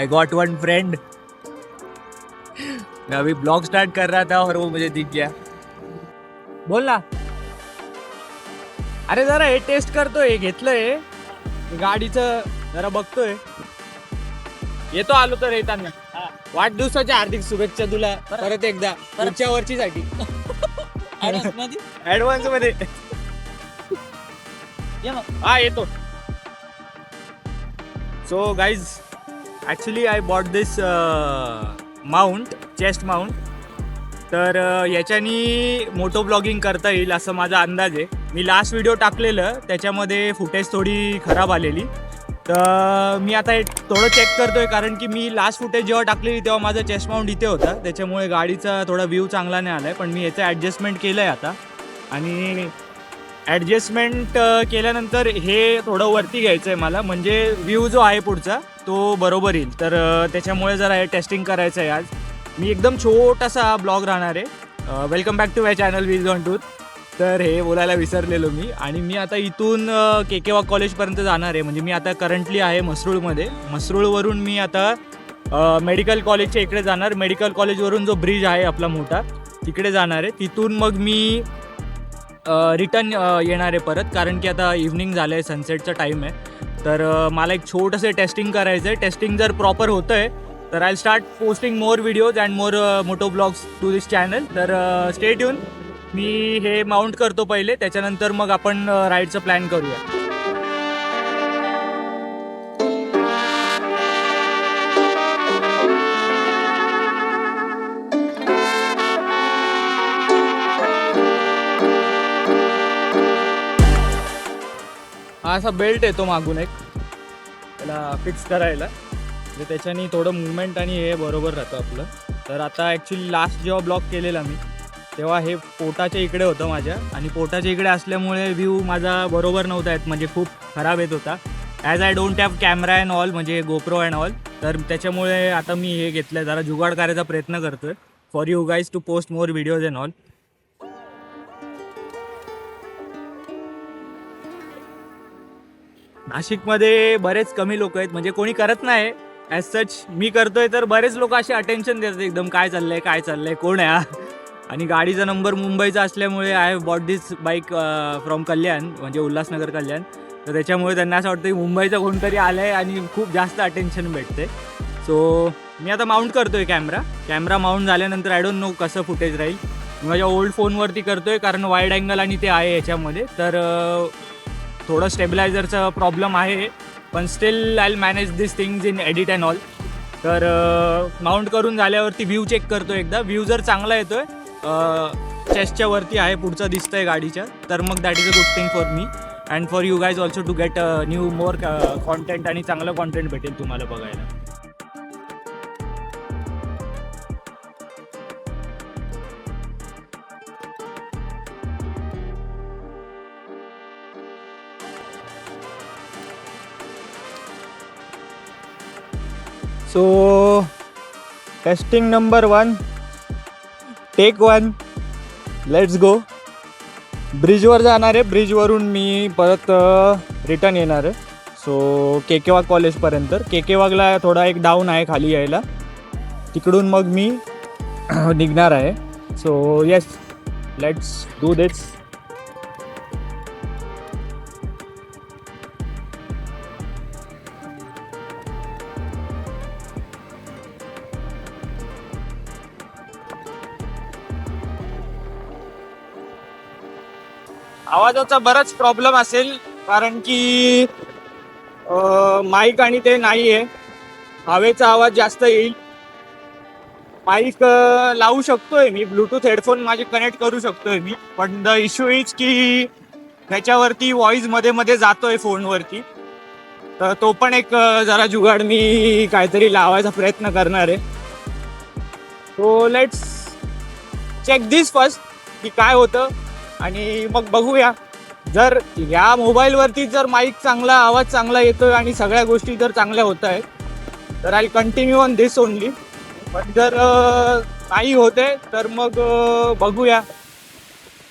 I got one friend. मैं अभी blog start कर रहा था और वो मुझे दिख गया। बोल ना। अरे जरा हे टेस्ट करतोय, घेतलंय गाडीचं, जरा बघतोय। येतो आलो तर येताना। वाढदिवसाच्या हार्दिक शुभेच्छा तुला परत एकदा पुढच्या वर्षीसाठी। ऍडव्हान्स मध्ये हा येतो। So guys, actually I bought this mount, chest mount. तर याच्यानी मोटो ब्लॉगिंग करता येईल असं माझा अंदाज आहे। मी लास्ट व्हिडिओ टाकलेलं त्याच्यामध्ये फुटेज थोडी खराब आलेली, तर मी आता थोडं चेक करतोय, कारण की मी लास्ट फुटेज जेव्हा टाकलेली तेव्हा माझा चेस्ट माउंट इथे होता, त्याच्यामुळे गाडीचा थोडा व्ह्यू चांगला नाही आला आहे। पण मी याचं ॲडजस्टमेंट केलं आहे आता, आणि ॲडजस्टमेंट केल्यानंतर हे थोडं वरती घ्यायचं आहे मला, म्हणजे व्ह्यू जो आहे पुढचा तो बरोबर येईल। तर त्याच्यामुळे जरा हे टेस्टिंग करायचं आहे आज। मी एकदम छोटासा ब्लॉग राहणार आहे। Welcome back to my channel wiz on tooth. तर हे बोलायला विसरलेलो मी। आणि मी आता इथून केकेवाग कॉलेजपर्यंत जाणार आहे, म्हणजे मी आता करंटली आहे मसरूळमध्ये। मसरूळवरून मी आता मेडिकल कॉलेजच्या इकडे जाणार। मेडिकल कॉलेजवरून जो ब्रिज आहे आपला मोठा तिकडे जाणार आहे, तिथून मग मी रिटर्न येणार आहे परत, कारण की आता इव्हनिंग झालं आहे, सनसेटचा टाईम आहे। तर मला एक छोटंसं टेस्टिंग करायचं आहे। टेस्टिंग जर प्रॉपर होतं आहे तर I start posting more videos and more moto blogs to this channel. तर स्टे ट्यून। मी हे माउंट करतो पहिले, त्याच्यानंतर मग आपण राईडचं प्लॅन करूया। हा असा बेल्ट येतो मागून एक, त्याला फिक्स करायला, म्हणजे त्याच्याने थोडं मुवमेंट आणि हे बरोबर राहतं आपलं। तर आता ॲक्च्युली लास्ट जेव्हा ब्लॉग केलेला मी तेव्हा हे पोटाच्या इकडे होतं माझ्या, आणि पोटाच्या इकडे असल्यामुळे व्ह्यू माझा बरोबर नव्हता येत, म्हणजे खूप खराब येत होता। As I don't have camera and all, म्हणजे गोप्रो अँड ऑल, तर त्याच्यामुळे आता मी हे घेतलं आहे, जरा जुगाड करायचा प्रयत्न करतो आहे for you guys to post more videos and all. नाशिकमध्ये बरेच कमी लोक आहेत, म्हणजे कोणी करत नाही ॲज सच। मी करतोय तर बरेच लोक असे अटेन्शन देतात एकदम, काय चाललंय काय चाललंय, कोण आहे हा। आणि गाडीचा नंबर मुंबईचा असल्यामुळे I have bought this bike from Kalyan, म्हणजे उल्हासनगर कल्याण। तर त्याच्यामुळे त्यांना असं वाटतं की मुंबईचा कोणतरी आलं आहे आणि खूप जास्त अटेन्शन भेटते। सो मी आता माउंट करतो आहे कॅमेरा माउंट झाल्यानंतर आय डोंट नो कसं फुटेज राहील। मी माझ्या ओल्ड फोनवरती करतो आहे, कारण वाईड अँगल आणि ते आहे याच्यामध्ये, तर थोडं स्टेबिलायझरचा प्रॉब्लेम आहे, पण still I will manage this things in edit and all. तर माउंट करून झाल्यावरती व्ह्यू चेक करतो एकदा। व्ह्यू जर चांगला येतो आहे, चेस्टच्या वरती आहे, पुढचं दिसतं आहे गाडीच्या, तर मग that is a good thing for me and for you guys also to get new more content, आणि चांगलं कॉन्टेंट भेटेल तुम्हाला बघायला। So testing number 1, take 1, let's go. ब्रिजवर जाणार आहे, ब्रिजवरून मी परत रिटर्न येणार आहे। सो केकेवाग कॉलेजपर्यंत, केकेवागला थोडा एक डाऊन आहे खाली यायला, तिकडून मग मी निघणार आहे। सो येस, लेट्स डू दिस। आवाजाचा बराच प्रॉब्लेम असेल, कारण की माईक आणि ते नाही आहे, हवेचा आवाज जास्त येईल। माईक लावू शकतोय मी, ब्लूटूथ हेडफोन माझे कनेक्ट करू शकतोय मी, पण द इश्यू इज की त्याच्यावरती व्हॉइस मध्ये मध्ये जातोय फोनवरती, तर तो पण एक जरा जुगाड मी काहीतरी लावायचा प्रयत्न करणार आहे। So let's check this first की काय होतं, आणि मग बघूया। जर या मोबाईलवरती जर माईक चांगला, आवाज चांगला येतोय आणि सगळ्या गोष्टी जर चांगल्या होत आहेत, तर I continue on this only. पण जर नाही होते तर मग बघूया,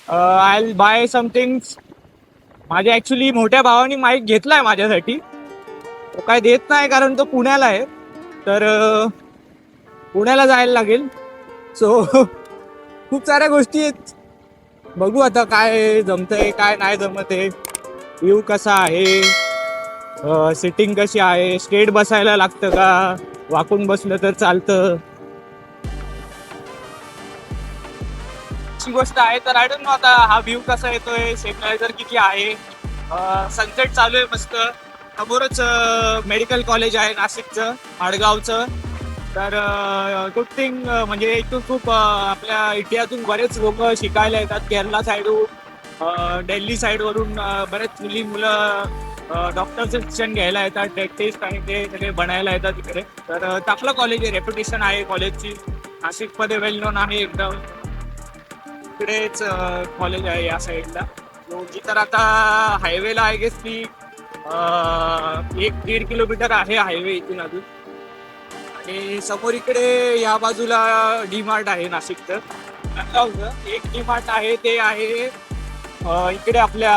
आय विल बाय समथिंग्स। माझ्या ॲक्च्युली मोठ्या भावाने माईक घेतला आहे माझ्यासाठी, तो काय देत नाही कारण तो पुण्याला आहे, तर पुण्याला जायला लागेल. सो खूप साऱ्या गोष्टी आहेत, बघू आता काय जमतंय काय नाही जमत आहे. व्ह्यू कसा आहे, सिटिंग कशी आहे, स्ट्रेट बसायला लागतं का वाकून बसलं तर चालतं, अशी गोष्ट आहे. तर आय डोंट नो आता हा व्ह्यू कसा येतोय, सेटलायझर किती आहे. सनसेट चालू आहे मस्त. समोरच मेडिकल कॉलेज आहे नाशिकचं, आडगावचं. तर गुड थिंग, म्हणजे इथून खूप आपल्या इंडियातून बरेच लोक शिकायला येतात. केरला साईडवरून, दिल्ली साईडवरून बरेच मुलं डॉक्टरचं शिक्षण घ्यायला येतात. टेस्ट आणि ते सगळे बनायला येतात इकडे. तर चांगलं कॉलेज आहे, रेप्युटेशन आहे कॉलेजची. नाशिकमध्ये वेल नोन आहे एकदम. इकडेच कॉलेज आहे या साईडला. जी तर आता हायवेला आय गेस ती 1-1.5 किलोमीटर आहे हायवे इथून अजून. आणि समोर इकडे या बाजूला डी मार्ट आहे नाशिकचं. एक डी मार्ट आहे, ते आहे इकडे आपल्या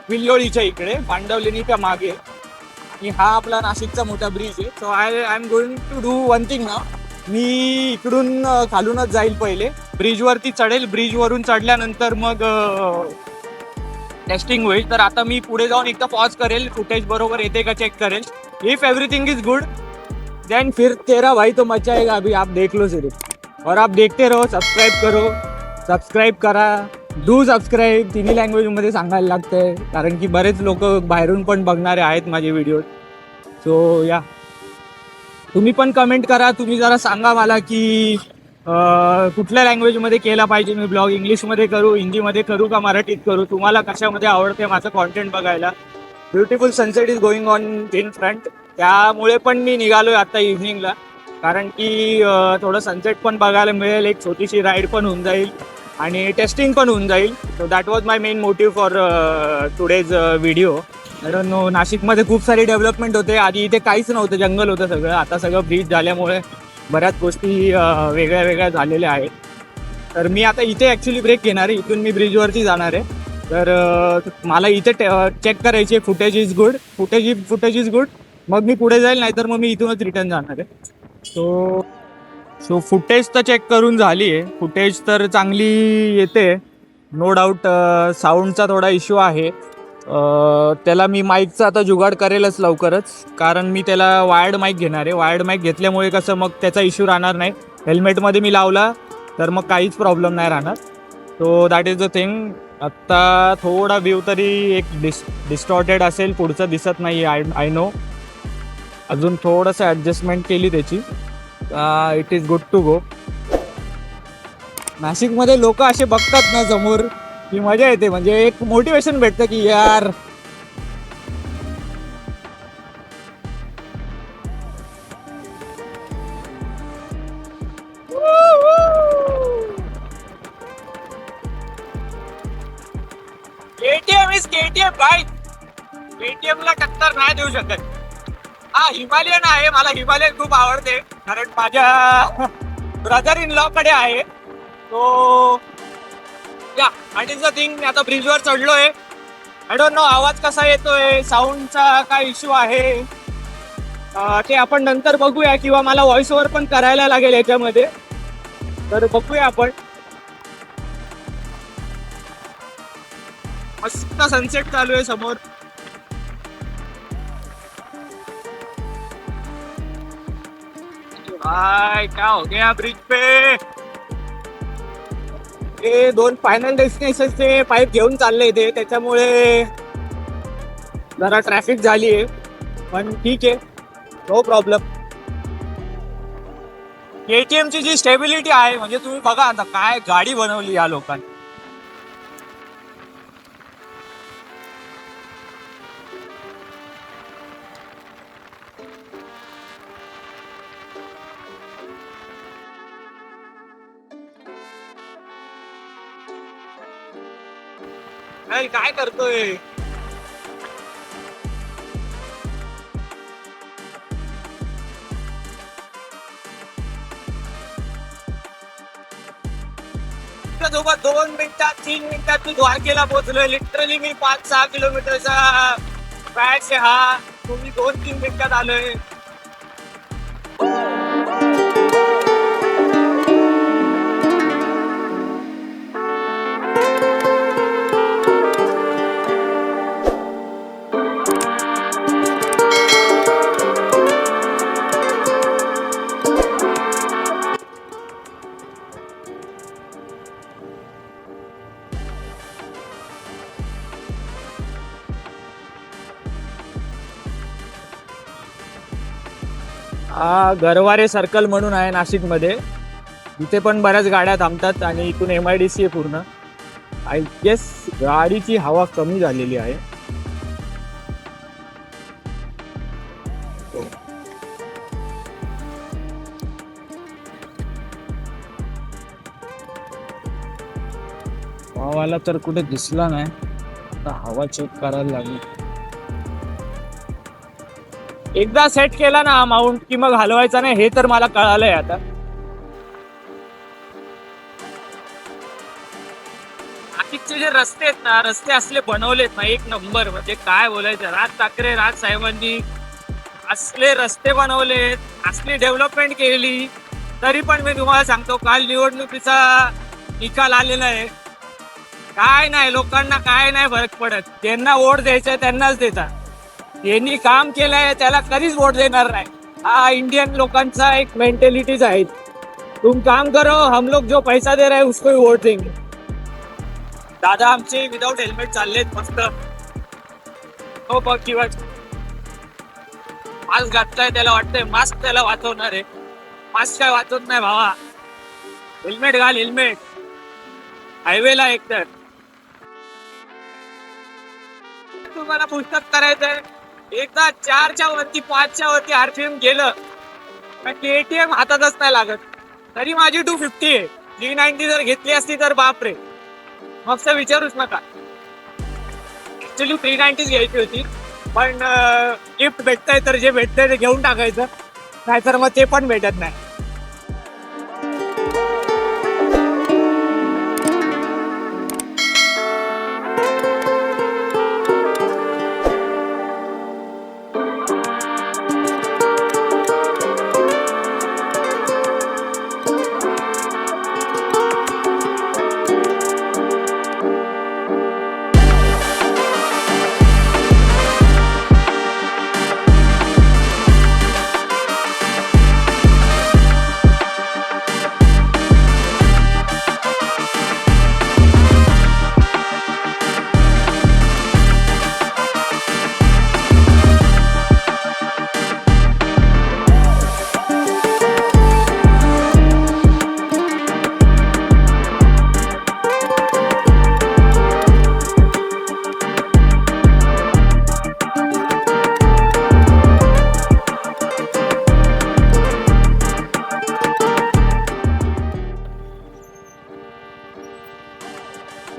विल्लोळीच्या इकडे, पांडवलेनीच्या मागे. आणि हा आपला नाशिकचा मोठा ब्रिज आहे. So I am going to do one thing ना. मी इकडून खालूनच जाईल, पहिले ब्रिजवरती चढेल. ब्रिजवरून चढल्यानंतर मग टेस्टिंग होईल. तर आता मी पुढे जाऊन एकदा पॉज करेल, फुटेज बरोबर येते का चेक करेल. If everything is good then फिर तेरा भाई तो मचाएगा. अभी आप देख लो सिर्फ, और आप देखते रहो. सबस्क्राईब करो, सबस्क्राईब करा, डू सबस्क्राईब. तिन्ही लँग्वेजमध्ये सांगायला लागतंय, कारण की बरेच लोक बाहेरून पण बघणारे आहेत माझे व्हिडिओ. सो या, तुम्ही पण कमेंट करा. तुम्ही जरा सांगा मला की कुठल्या लँग्वेजमध्ये केला पाहिजे मी ब्लॉग. इंग्लिशमध्ये करू, हिंदीमध्ये करू का मराठीत करू. तुम्हाला कशामध्ये आवडते माझं कॉन्टेंट बघायला. Beautiful sunset is going on in front. त्यामुळे पण मी निघालोय आता इव्हनिंगला, कारण की थोडं सनसेट पण बघायला मिळेल, एक छोटीशी राईड पण होऊन जाईल आणि टेस्टिंग पण होऊन जाईल. So that was my main motive for today's video. I don't know, नाशिकमध्ये खूप सारी डेव्हलपमेंट होते. आधी इथे काहीच नव्हतं, जंगल होतं सगळं. आता सगळं ब्रिज झाल्यामुळे बऱ्याच गोष्टी वेगळ्या वेगळ्या झालेल्या आहेत. तर मी आता इथे ॲक्च्युली ब्रेक घेणार आहे. इथून मी ब्रिजवरती जाणार आहे. तर मला इथे चेक करायची footage is good, footage is good. मग मी पुढे जाईल, नाहीतर मग मी इथूनच रिटर्न जाणार आहे. सो फुटेज तर चेक करून झाली आहे. फुटेज तर चांगली येते, नो डाऊट. साऊंडचा थोडा इश्यू आहे. त्याला मी माईकचा आता जुगाड करेलच लवकरच, कारण मी त्याला वायर्ड माईक घेणार आहे. वायर्ड माईक घेतल्यामुळे कसं मग त्याचा इश्यू राहणार नाही. हेल्मेटमध्ये मी लावला तर मग काहीच प्रॉब्लेम नाही राहणार. So that is the thing. आत्ता थोडा व्ह्यू तरी एक डिस्टॉर्टेड असेल, पुढचं दिसत नाही. आय नो, अजून थोडंसं ॲडजस्टमेंट केली त्याची. It is good to go. नाशिकमध्ये लोक असे बघतात ना समोर की मजा येते, म्हणजे एक मोटिवेशन भेटतं की यार केटीएम इज केटीएम भाई. केटीएम ला टक्कर नाही देऊ शकत. हा हिमालयन आहे, मला हिमालयन खूप आवडते, कारण माझ्या ब्रदर इन लॉ कडे आहे. तो या दॅट इज द थिंग. मी आता ब्रिजवर चढलोय. आय डोंट नो आवाज कसा येतोय, साऊंडचा काय इश्यू आहे ते आपण नंतर बघूया, किंवा मला व्हॉइस ओव्हर पण करायला लागेल याच्यामध्ये. तर बघूया आपण. मस्त सनसेट चालू आहे समोर. भाई क्या हो गया ब्रिज पे. हे 2 फायनल डेस्टिनेशनचे पाईप घेऊन चालले ते, त्याच्यामुळे जरा ट्रॅफिक झाली आहे, पण ठीक आहे, नो प्रॉब्लेम. केटीएमची जी स्टेबिलिटी आहे, म्हणजे तुम्ही बघा आता काय गाडी बनवली या लोकांनी. काय करतोय. सोबत 2 मिनिटात 3 मिनिटात मी द्वारकेला पोहोचलोय. लिटरली मी 5-6 किलोमीटरचा बॅच आहे हा. तुम्ही 2-3 मिनिटात आलोय. गरवारे सर्कल म्हणून आहे नाशिकमध्ये. इथे पण बऱ्याच गाड्या थांबतात आणि इथून MIDC आहे पूर्ण. आय गेस गाडीची हवा कमी झालेली आहे. हवाला तर कुठे दिसला नाही. आता हवा चेक करायला लागली. एकदा सेट केला ना हा माउंट की मग हलवायचा नाही, हे तर मला कळालंय आता. नाशिकचे जे रस्ते आहेत ना, रस्ते असले बनवलेत ना एक नंबर. म्हणजे काय बोलायचं, राज ठाकरे राज साहेबांनी असले रस्ते बनवलेत, असली डेव्हलपमेंट केली. तरी पण मी तुम्हाला सांगतो, काल निवडणुकीचा निकाल आलेला आहे. काय नाही, लोकांना काय नाही फरक पडत. ज्यांना वोट द्यायचं त्यांनाच देतात. यांनी काम केलंय त्याला कधीच वोट देणार नाही. हा इंडियन लोकांचा एक मेंटॅलिटीज आहे. तुम काम करो, हम लोग जो पैसा दे रहे हैं उसको ही वोट देंगे. दादा आमचे विदाउट हेल्मेट चाललेत मस्त. हो बघ किंवा मास्क घातलाय, त्याला वाटतंय मास्क त्याला वाचवणार आहे. मास्क काय वाचवत नाही भावा. हेल्मेट घाल, हेल्मेट. हायवेला एकतर तुम्हाला पुस्तक करायचंय. एकदा 4च्या वरती 5च्या वरती RPM गेलं तर KTM हातातच नाही लागत. तरी माझी 250 आहे. 390 जर घेतली असती तर बापरे, मग तर विचारूच नका. ऍक्च्युली 390 घ्यायची होती, पण गिफ्ट भेटतंय तर जे भेटतंय ते घेऊन टाकायचं, नाहीतर मग ते पण भेटत नाही.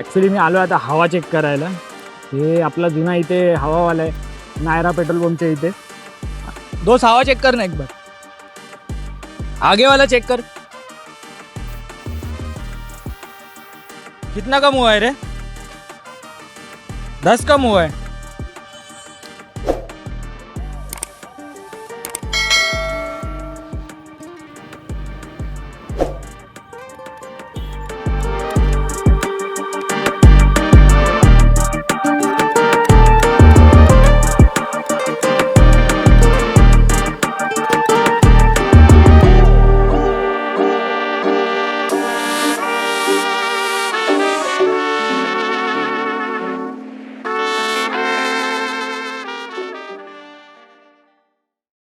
ॲक्च्युली मी आलो आता हवा चेक करायला. हे आपला जुना इथे हवावाला आहे, नायरा पेट्रोल पंपच्या इथे. दोस्त हवा चेक कर ना एक बार. आगे वाला चेक कर. कितना कम हुआ है रे? 10 कम हुआ है.